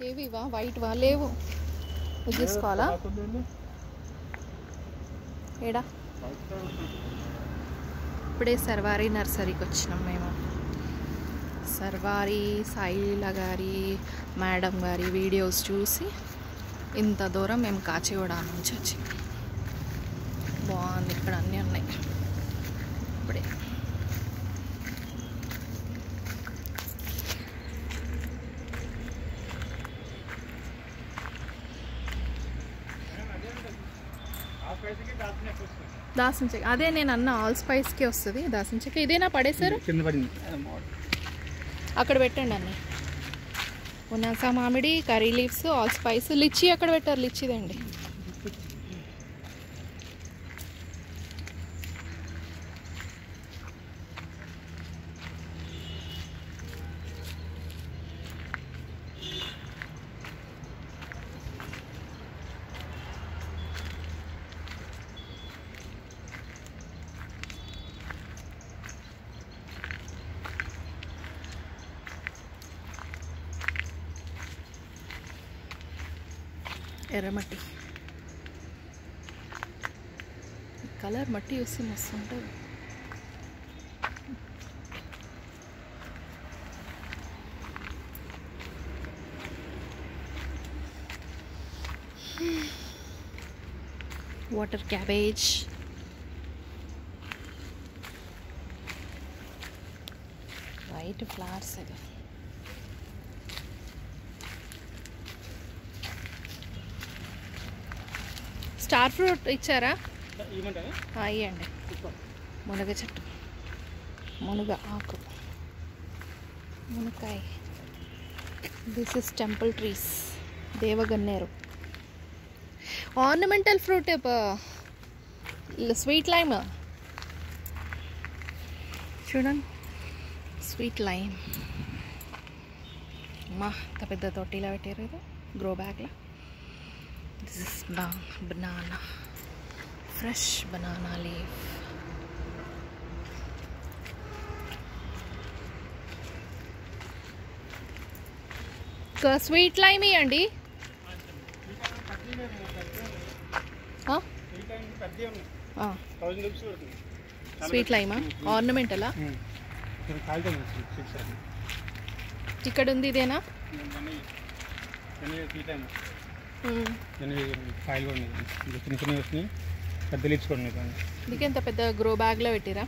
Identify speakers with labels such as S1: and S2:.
S1: ఏవి వా వైట్ వా లేవు ఇది తీసుకోవాలా ఏడా ఇప్పుడే సర్వారీ నర్సరీకి వచ్చినాం మేము సర్వారీ సాయిలీల గారి మేడం గారి వీడియోస్ చూసి ఇంత దూరం మేము కాచిగూడ నుంచి వచ్చి బాగుంది ఇక్కడ అన్నీ ఉన్నాయి ఇప్పుడే దాసిన చెక్క అదే నేను అన్న ఆల్ స్పైస్కి వస్తుంది దాసిన చెక్క ఇదేనా పడేసారు అక్కడ పెట్టండి అన్నీ ఉనాసా మామిడి కర్రీ లీవ్స్ ఆల్ స్పైస్ లిచ్చి అక్కడ పెట్టారు లిచ్చిదండి ఎర్రమట్టి కలర్ మట్టి వస్తే మస్తు ఉంటుంది వాటర్ క్యాబేజ్ వైట్ ఫ్లవర్స్ అది స్టార్ ఫ్రూట్ ఇచ్చారా ఇవ్వండి మునగ చెట్టు మునగ ఆకు మునక్కాయ దిస్ ఇస్ టెంపుల్ ట్రీస్ దేవగన్నేరు ఆర్నమెంటల్ ఫ్రూట్ స్వీట్ లైమ్ చూడండి స్వీట్ లైమ్ అమ్మా ఇంత పెద్ద తొట్టిలా పెట్టారు ఇది గ్రో బ్యాగ్లో This is banana, fresh banana leaf. Sweet lime iyandi. Sweet lime ornamental ఇక్కడ ఉంది ఇదేనా
S2: ఫైల్ కూడా చిన్న చిన్న వస్తున్నాయి పెద్దలు ఇచ్చుకోండి
S1: మీకు ఎంత పెద్ద గ్రో బ్యాగ్లో పెట్టిరా